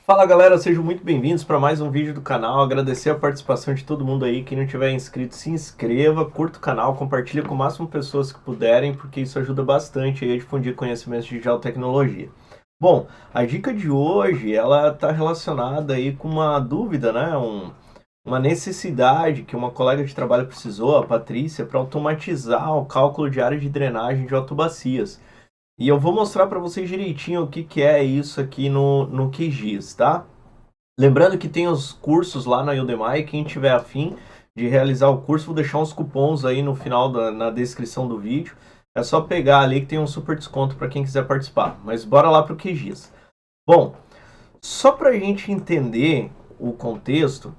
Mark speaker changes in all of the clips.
Speaker 1: Fala galera, sejam muito bem-vindos para mais um vídeo do canal. Agradecer a participação de todo mundo aí. Quem não tiver inscrito, se inscreva, curta o canal, compartilha com o máximo de pessoas que puderem, porque isso ajuda bastante aí a difundir conhecimentos de geotecnologia. Bom, a dica de hoje, ela está relacionada aí com uma dúvida, né? Uma necessidade que uma colega de trabalho precisou, a Patrícia, para automatizar o cálculo de área de drenagem de autobacias. E eu vou mostrar para vocês direitinho o que é isso aqui no QGIS, tá? Lembrando que tem os cursos lá na Udemy, quem tiver afim de realizar o curso, vou deixar uns cupons aí no final na descrição do vídeo. É só pegar ali que tem um super desconto para quem quiser participar. Mas bora lá para o QGIS. Bom, só para a gente entender o contexto,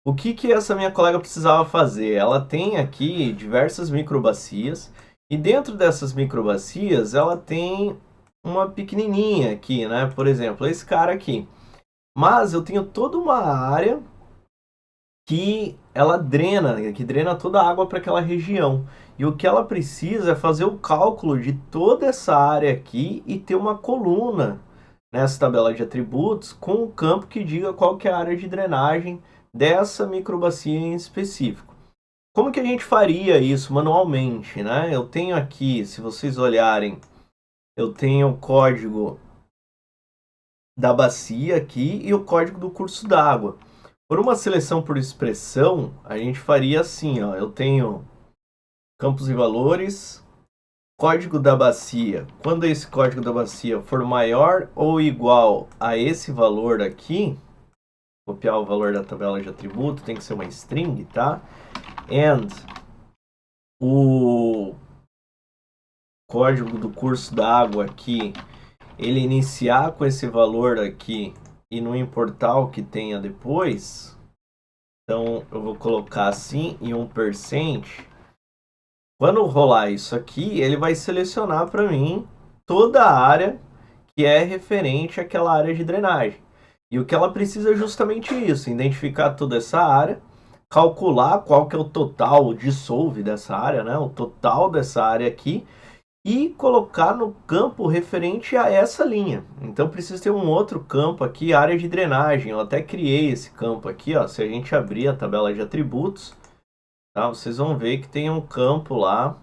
Speaker 1: o que essa minha colega precisava fazer? Ela tem aqui diversas microbacias e dentro dessas microbacias ela tem uma pequenininha aqui, né? Por exemplo, esse cara aqui. Mas eu tenho toda uma área que ela drena, que drena toda a água para aquela região. E o que ela precisa é fazer o cálculo de toda essa área aqui e ter uma coluna nessa tabela de atributos com um campo que diga qual que é a área de drenagem dessa microbacia em específico. Como que a gente faria isso manualmente, né? Eu tenho aqui, se vocês olharem, eu tenho o código da bacia aqui e o código do curso d'água. Por uma seleção por expressão, a gente faria assim, ó, eu tenho campos e valores, código da bacia. Quando esse código da bacia for maior ou igual a esse valor aqui, copiar o valor da tabela de atributo, tem que ser uma string, tá? And o código do curso d'água aqui, ele iniciar com esse valor aqui e não importar o que tenha depois. Então eu vou colocar assim e 1%. Quando rolar isso aqui, ele vai selecionar para mim toda a área que é referente àquela área de drenagem. E o que ela precisa é justamente isso, identificar toda essa área, calcular qual que é o total dissolve dessa área, né? O total dessa área aqui, e colocar no campo referente a essa linha. Então precisa ter um outro campo aqui, área de drenagem. Eu até criei esse campo aqui, ó. Se a gente abrir a tabela de atributos, tá? Vocês vão ver que tem um campo lá,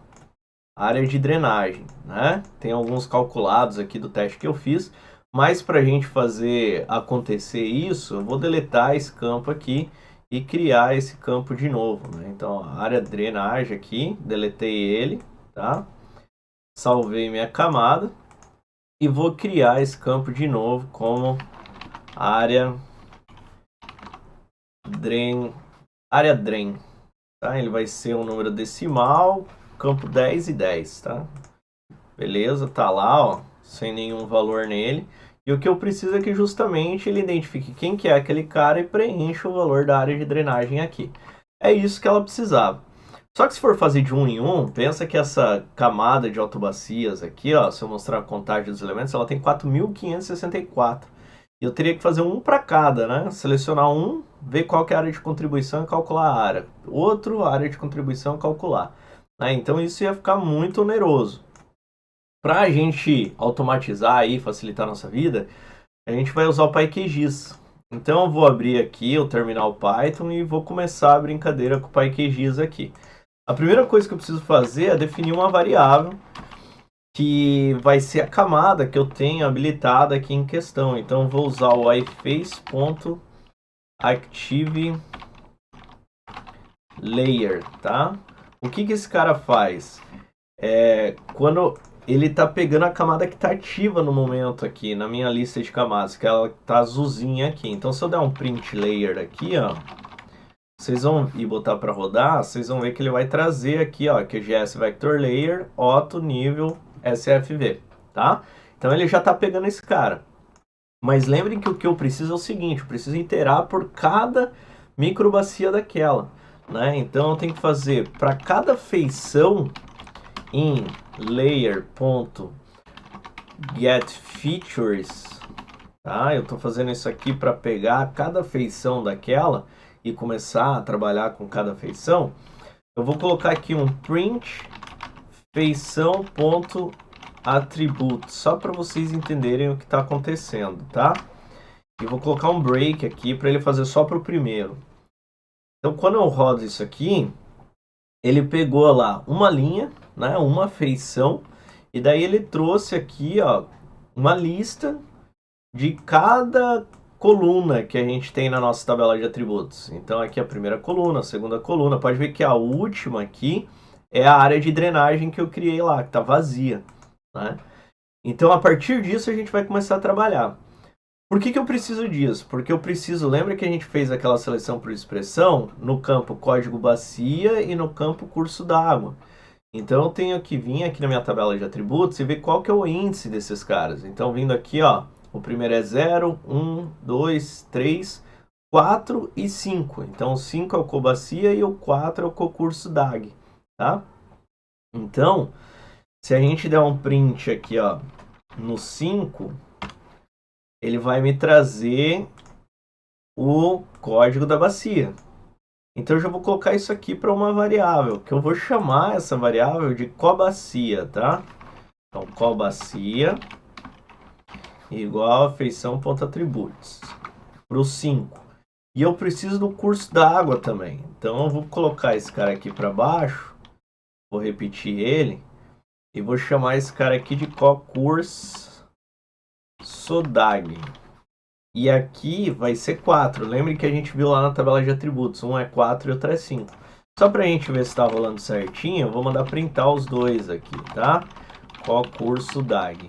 Speaker 1: área de drenagem, né? Tem alguns calculados aqui do teste que eu fiz, mas para a gente fazer acontecer isso, eu vou deletar esse campo aqui e criar esse campo de novo, né? Então, a área de drenagem aqui, deletei ele, tá? Salvei minha camada e vou criar esse campo de novo como área drain, tá? Ele vai ser um número decimal, campo 10 e 10, tá? Beleza, tá lá, ó, sem nenhum valor nele. E o que eu preciso é que justamente ele identifique quem que é aquele cara e preencha o valor da área de drenagem aqui. É isso que ela precisava. Só que se for fazer de um em um, pensa que essa camada de autobacias aqui, ó, se eu mostrar a contagem dos elementos, ela tem 4.564. E eu teria que fazer um para cada, né? Selecionar um, ver qual que é a área de contribuição e calcular a área. Outro, área de contribuição e calcular. Né? Então isso ia ficar muito oneroso. Para a gente automatizar e facilitar a nossa vida, a gente vai usar o PyQGIS. Então eu vou abrir aqui o terminal Python e vou começar a brincadeira com o PyQGIS aqui. A primeira coisa que eu preciso fazer é definir uma variável que vai ser a camada que eu tenho habilitada aqui em questão. Então eu vou usar o iFace.ActiveLayer, tá? O que esse cara faz? Quando ele está pegando a camada que está ativa no momento aqui, na minha lista de camadas, que ela está azulzinha aqui. Então se eu der um print layer aqui, ó, vocês vão ir botar para rodar, vocês vão ver que ele vai trazer aqui, ó, QGIS Vector Layer, Auto, nível, SFV, tá? Então ele já está pegando esse cara. Mas lembrem que o que eu preciso é o seguinte, eu preciso iterar por cada microbacia daquela, né? Então eu tenho que fazer para cada feição em layer.getFeatures, tá? Eu estou fazendo isso aqui para pegar cada feição daquela e começar a trabalhar com cada feição. Eu vou colocar aqui um print feição.attribute, só para vocês entenderem o que está acontecendo, tá? e vou colocar um break aqui para ele fazer só para o primeiro. Então, quando eu rodo isso aqui, ele pegou lá uma linha, né, uma feição, e daí ele trouxe aqui, ó, uma lista de cada coluna que a gente tem na nossa tabela de atributos. Então, aqui a primeira coluna, a segunda coluna. Pode ver que a última aqui é a área de drenagem que eu criei lá, que está vazia, né? Então, a partir disso, a gente vai começar a trabalhar. Por que eu preciso disso? Porque eu preciso... Lembra que a gente fez aquela seleção por expressão no campo código bacia e no campo curso d'água? Então, eu tenho que vir aqui na minha tabela de atributos e ver qual que é o índice desses caras. Então, vindo aqui, ó, o primeiro é 0, 1, 2, 3, 4 e 5. Então, o 5 é o cobacia e o 4 é o cocurso DAG, tá? Então, se a gente der um print aqui, ó, no 5, ele vai me trazer o código da bacia. Então, eu já vou colocar isso aqui para uma variável, que eu vou chamar essa variável de cobacia, tá? Então, cobacia igual a feição.atributos para o 5. E eu preciso do curso da água também. Então, eu vou colocar esse cara aqui para baixo, vou repetir ele, e vou chamar esse cara aqui de cocurso sodag. E aqui vai ser 4. Lembre que a gente viu lá na tabela de atributos. Um é 4 e outro é 5. Só para a gente ver se está rolando certinho, eu vou mandar printar os dois aqui, tá? Cocurso DAG.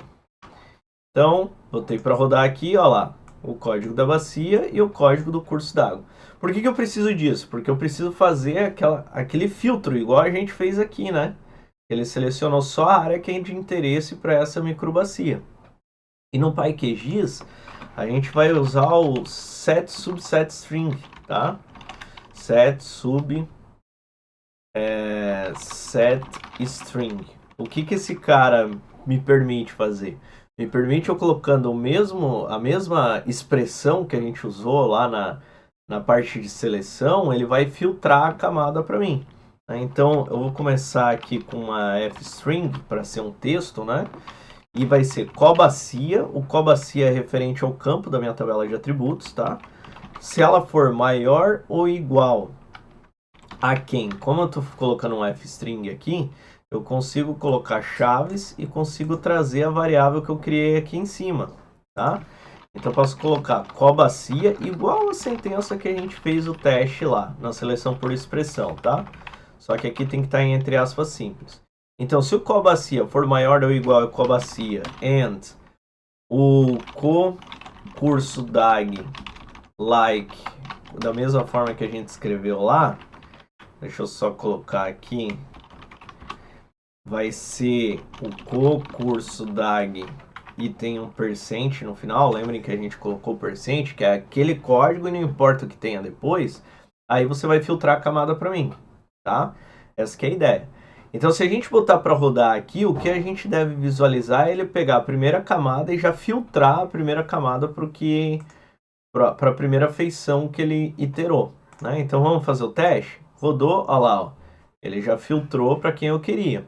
Speaker 1: Então, botei para rodar aqui, ó lá, o código da bacia e o código do curso d'água. Por que eu preciso disso? Porque eu preciso fazer aquele filtro, igual a gente fez aqui, né? Ele selecionou só a área que é de interesse para essa microbacia. E no PyQGIS, a gente vai usar o set subset string, tá? Set sub set string. O que esse cara me permite fazer? Me permite eu colocando a mesma expressão que a gente usou lá na parte de seleção, ele vai filtrar a camada para mim. Então, eu vou começar aqui com uma f-string para ser um texto, né? E vai ser cobacia. O cobacia é referente ao campo da minha tabela de atributos, tá? Se ela for maior ou igual a quem? Como eu estou colocando um f-string aqui, eu consigo colocar chaves e consigo trazer a variável que eu criei aqui em cima, tá? Então, eu posso colocar cobacia igual a sentença que a gente fez o teste lá, na seleção por expressão, tá? Só que aqui tem que estar em entre aspas simples. Então, se o cobacia for maior ou igual a cobacia and o cocurso DAG like, da mesma forma que a gente escreveu lá, deixa eu só colocar aqui, vai ser o cocurso DAG e tem um percent no final. Lembrem que a gente colocou percent, que é aquele código e não importa o que tenha depois, aí você vai filtrar a camada para mim, tá? Essa que é a ideia. Então, se a gente botar para rodar aqui, o que a gente deve visualizar é ele pegar a primeira camada e já filtrar a primeira camada para a primeira feição que ele iterou, né? Então, vamos fazer o teste? Rodou, olha lá, ó, ele já filtrou para quem eu queria.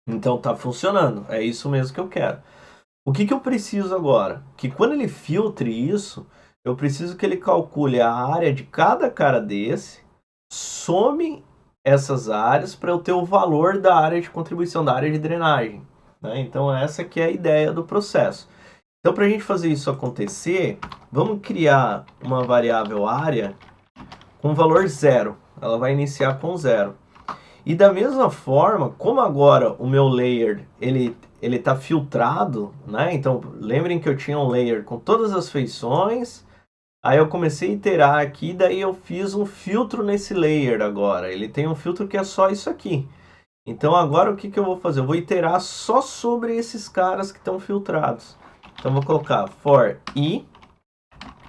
Speaker 1: Então, tá funcionando, é isso mesmo que eu quero. O que eu preciso agora? Que quando ele filtre isso, eu preciso que ele calcule a área de cada cara desse, some essas áreas para eu ter o valor da área de contribuição, da área de drenagem, né? Então, essa que é a ideia do processo. Então, para a gente fazer isso acontecer, vamos criar uma variável área com valor 0. Ela vai iniciar com 0. E da mesma forma, como agora o meu layer ele está filtrado, né? Então, lembrem que eu tinha um layer com todas as feições. Aí eu comecei a iterar aqui, daí eu fiz um filtro nesse layer agora. Ele tem um filtro que é só isso aqui. Então agora o que eu vou fazer? Eu vou iterar só sobre esses caras que estão filtrados. Então vou colocar for i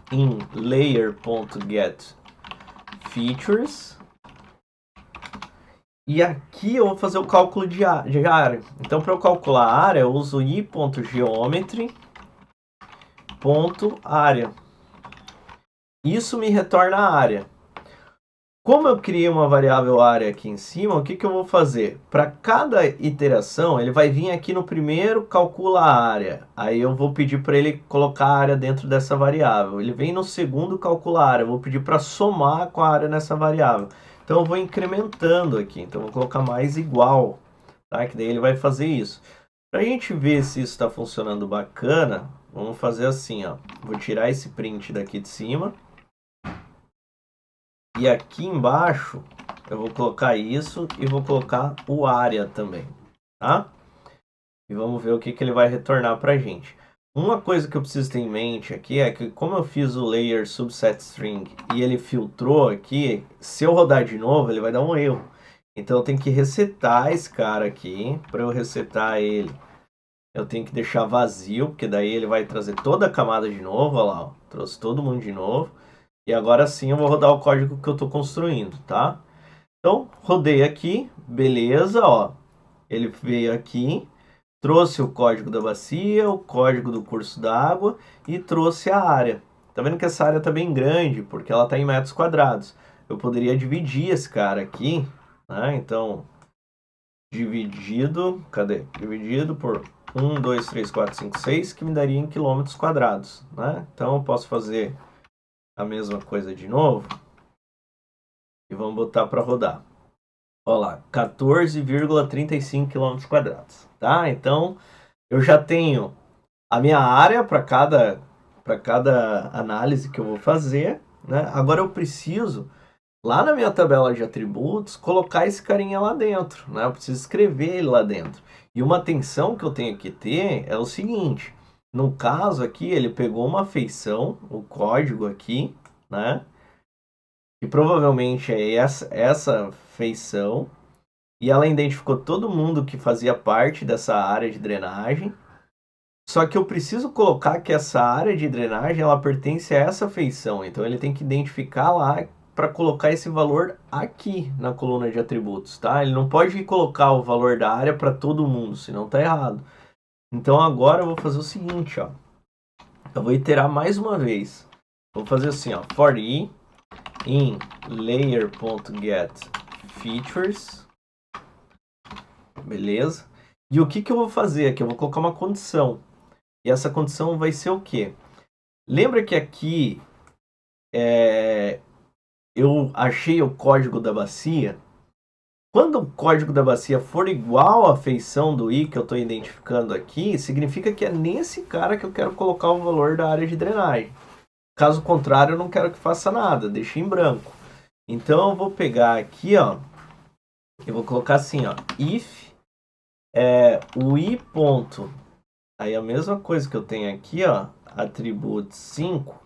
Speaker 1: in layer.getFeatures. E aqui eu vou fazer o cálculo de área. Então para eu calcular a área, eu uso i.geometry.área. Isso me retorna a área. Como eu criei uma variável área aqui em cima, o que que eu vou fazer? Para cada iteração, ele vai vir aqui no primeiro, calcula a área. Aí eu vou pedir para ele colocar a área dentro dessa variável. Ele vem no segundo, calcula a área. Eu vou pedir para somar com a área nessa variável. Então eu vou incrementando aqui. Então eu vou colocar mais igual, tá? Que daí ele vai fazer isso. Para a gente ver se isso está funcionando bacana, vamos fazer assim, ó. Vou tirar esse print daqui de cima. E aqui embaixo eu vou colocar isso e vou colocar o área também, tá? E vamos ver o que ele vai retornar pra gente. Uma coisa que eu preciso ter em mente aqui é que como eu fiz o layer subset string e ele filtrou aqui, se eu rodar de novo ele vai dar um erro. Então eu tenho que resetar esse cara aqui. Para eu resetar ele, eu tenho que deixar vazio, porque daí ele vai trazer toda a camada de novo. Olha lá, ó, trouxe todo mundo de novo. E agora sim eu vou rodar o código que eu estou construindo, tá? Então, rodei aqui, beleza, ó. Ele veio aqui, trouxe o código da bacia, o código do curso d'água e trouxe a área. Tá vendo que essa área tá bem grande, porque ela tá em metros quadrados. Eu poderia dividir esse cara aqui, né? Então, dividido, cadê? Dividido por 1, 2, 3, 4, 5, 6, que me daria em quilômetros quadrados, né? Então, eu posso fazer a mesma coisa de novo e vamos botar para rodar. Olha lá, 14,35 km², tá? Então, eu já tenho a minha área para cada análise que eu vou fazer, né? Agora eu preciso, lá na minha tabela de atributos, colocar esse carinha lá dentro, né? Eu preciso escrever ele lá dentro. E uma atenção que eu tenho que ter é o seguinte, no caso aqui, ele pegou uma feição, o código aqui, né? Que provavelmente é essa feição, e ela identificou todo mundo que fazia parte dessa área de drenagem. Só que eu preciso colocar que essa área de drenagem ela pertence a essa feição. Então ele tem que identificar lá para colocar esse valor aqui na coluna de atributos, tá? Ele não pode colocar o valor da área para todo mundo, senão tá errado. Então agora eu vou fazer o seguinte, ó. Eu vou iterar mais uma vez. Vou fazer assim, ó, for i in layer.getFeatures. Beleza? E o que eu vou fazer aqui? Eu vou colocar uma condição. E essa condição vai ser o quê? Lembra que aqui eu achei o código da bacia? Quando o código da bacia for igual à feição do i que eu estou identificando aqui, significa que é nesse cara que eu quero colocar o valor da área de drenagem. Caso contrário, eu não quero que faça nada, deixe em branco. Então eu vou pegar aqui, ó, eu vou colocar assim, ó, if o i ponto, aí a mesma coisa que eu tenho aqui, ó, atributo 5,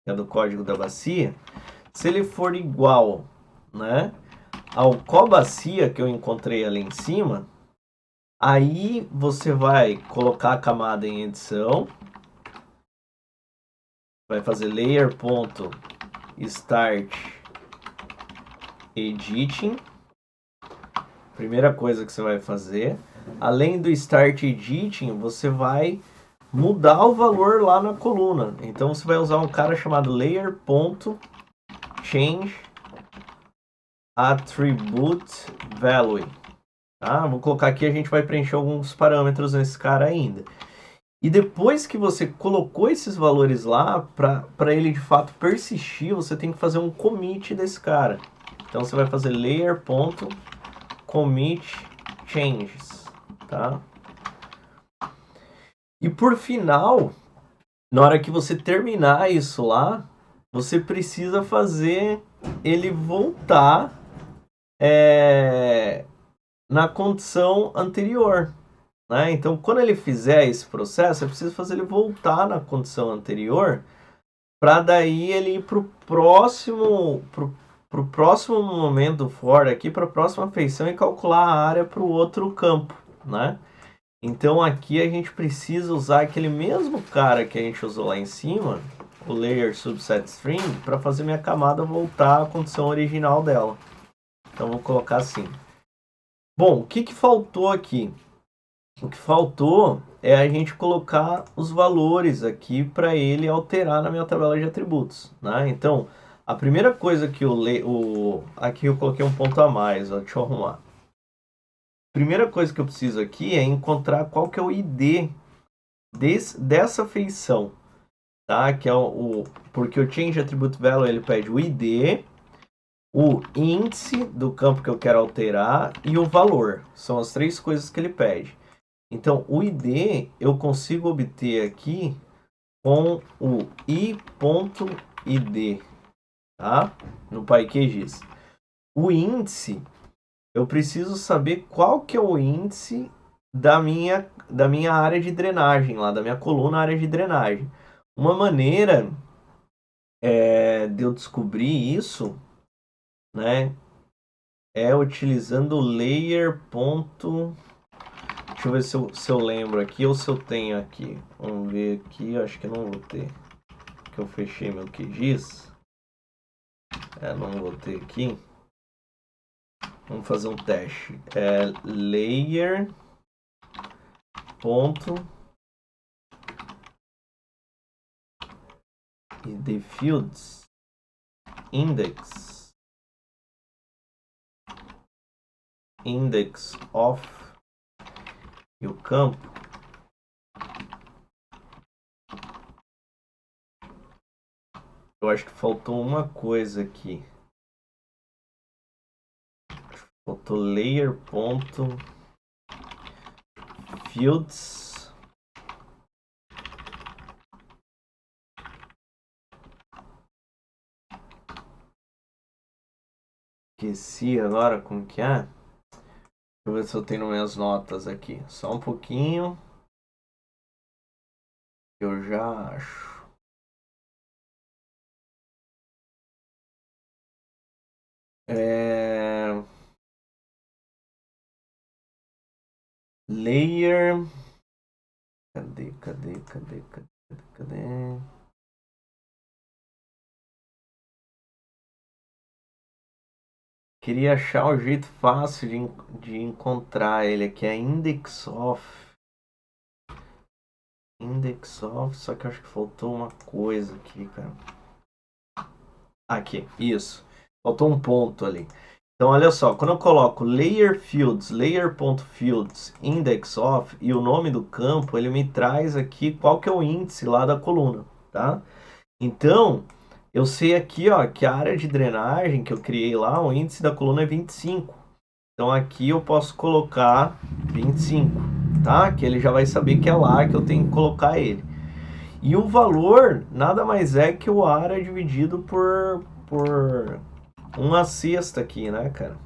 Speaker 1: que é do código da bacia, se ele for igual, né, ao cobacia que eu encontrei ali em cima, aí você vai colocar a camada em edição, vai fazer layer.start editing. Primeira coisa que você vai fazer, além do start editing, você vai mudar o valor lá na coluna. Então você vai usar um cara chamado layer.change attribute value. Tá? Vou colocar aqui, a gente vai preencher alguns parâmetros nesse cara ainda. E depois que você colocou esses valores lá, para ele de fato persistir, você tem que fazer um commit desse cara. Então você vai fazer layer.commit changes, tá? E por final, na hora que você terminar isso lá, você precisa fazer ele voltar na condição anterior, né? Então, quando ele fizer esse processo, é preciso fazer ele voltar na condição anterior para daí ele ir para o próximo momento do for aqui, para a próxima feição e calcular a área para o outro campo, né? Então aqui a gente precisa usar aquele mesmo cara que a gente usou lá em cima, o layer subset string, para fazer minha camada voltar à condição original dela. Então vou colocar assim. Bom, o que faltou aqui? O que faltou é a gente colocar os valores aqui para ele alterar na minha tabela de atributos, né? Então, A primeira coisa que aqui eu coloquei um ponto a mais, ó, deixa eu arrumar. Primeira coisa que eu preciso aqui é encontrar qual que é o ID dessa feição, tá? Que é porque o Change Attribute Value, ele pede o ID, o índice do campo que eu quero alterar e o valor. São as três coisas que ele pede. Então, o ID eu consigo obter aqui com o i.id, tá? No PyQGIS. O índice, eu preciso saber qual que é o índice da minha área de drenagem, lá da minha coluna área de drenagem. Uma maneira de eu descobrir isso, né, é utilizando o layer. Deixa eu ver se eu lembro aqui ou se eu tenho aqui. Vamos ver aqui, acho que não vou ter. Que eu fechei meu QGIS. Não vou ter aqui. Vamos fazer um teste. Layer. E the fields. Index of. E o campo. Eu acho que faltou uma coisa aqui. Faltou layer. Fields. Esqueci agora como que é. Deixa eu ver se eu tenho minhas notas aqui. Só um pouquinho. Eu já acho. Layer. Cadê? Queria achar um jeito fácil de encontrar ele aqui. É Index of, só que eu acho que faltou uma coisa aqui, cara. Aqui, isso. Faltou um ponto ali. Então, olha só, quando eu coloco layer.fields index of e o nome do campo, ele me traz aqui qual que é o índice lá da coluna, tá? Então, eu sei aqui, ó, que a área de drenagem que eu criei lá, o índice da coluna é 25. Então, aqui eu posso colocar 25, tá? Que ele já vai saber que é lá que eu tenho que colocar ele. E o valor nada mais é que o área dividido por 1/6 aqui, né, cara?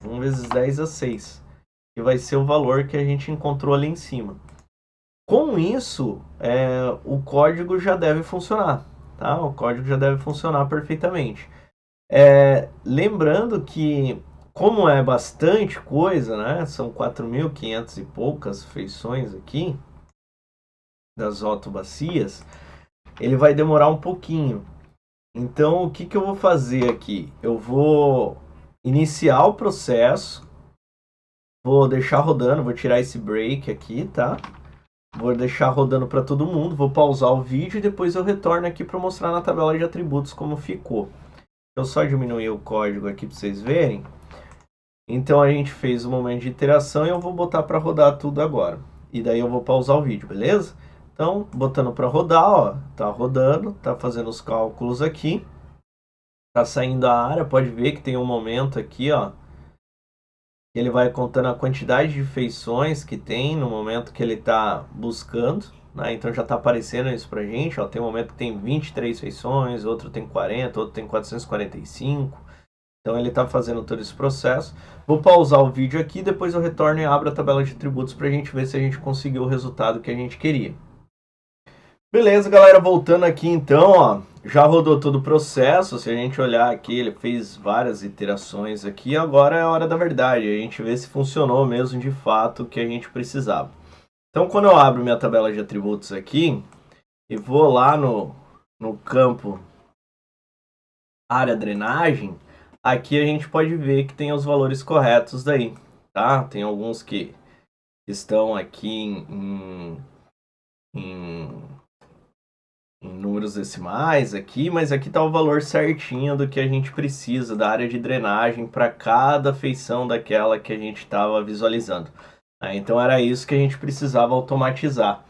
Speaker 1: 1 vezes 10/6. Que vai ser o valor que a gente encontrou ali em cima. Com isso, o código já deve funcionar, tá? O código já deve funcionar perfeitamente. Lembrando que, como é bastante coisa, né? São 4.500 e poucas feições aqui das autobacias, ele vai demorar um pouquinho. Então, o que eu vou fazer aqui? Eu vou iniciar o processo, vou deixar rodando, vou tirar esse break aqui, tá? Vou deixar rodando para todo mundo, vou pausar o vídeo e depois eu retorno aqui para mostrar na tabela de atributos como ficou. Eu só diminuir o código aqui para vocês verem. Então a gente fez o momento de interação e eu vou botar para rodar tudo agora. E daí eu vou pausar o vídeo, beleza? Então, botando para rodar, ó, tá rodando, tá fazendo os cálculos aqui. Tá saindo a área, pode ver que tem um momento aqui, ó. Ele vai contando a quantidade de feições que tem no momento que ele está buscando, né? Então já está aparecendo isso pra gente, ó. Tem um momento que tem 23 feições, outro tem 40, outro tem 445. Então ele está fazendo todo esse processo. Vou pausar o vídeo aqui, depois eu retorno e abro a tabela de atributos para a gente ver se a gente conseguiu o resultado que a gente queria. Beleza, galera, voltando aqui então, ó, já rodou todo o processo. Se a gente olhar aqui, ele fez várias iterações aqui. Agora é a hora da verdade, a gente vê se funcionou mesmo de fato o que a gente precisava. Então, quando eu abro minha tabela de atributos aqui e vou lá no campo área drenagem, aqui a gente pode ver que tem os valores corretos daí, tá? Tem alguns que estão aqui em em números decimais aqui, mas aqui está o valor certinho do que a gente precisa da área de drenagem para cada feição daquela que a gente estava visualizando. Então era isso que a gente precisava automatizar.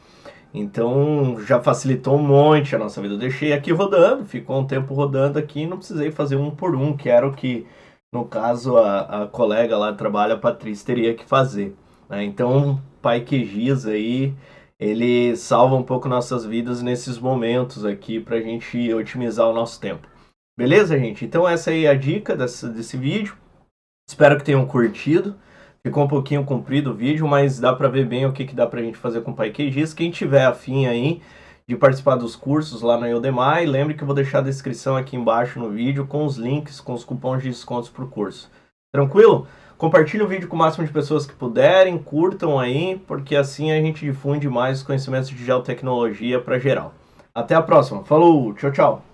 Speaker 1: Então já facilitou um monte a nossa vida. Eu deixei aqui rodando, ficou um tempo rodando aqui e não precisei fazer um por um, que era o que, no caso, a colega lá do trabalho, a Patrícia, teria que fazer. Então, PyQGIS aí, ele salva um pouco nossas vidas nesses momentos aqui para a gente otimizar o nosso tempo. Beleza, gente? Então essa aí é a dica desse vídeo. Espero que tenham curtido. Ficou um pouquinho comprido o vídeo, mas dá para ver bem o que dá para a gente fazer com o PyQGIS. Quem tiver afim aí de participar dos cursos lá na Udemy, lembre que eu vou deixar a descrição aqui embaixo no vídeo com os links, com os cupons de descontos para o curso. Tranquilo? Compartilhe o vídeo com o máximo de pessoas que puderem, curtam aí, porque assim a gente difunde mais os conhecimentos de geotecnologia para geral. Até a próxima. Falou, tchau, tchau.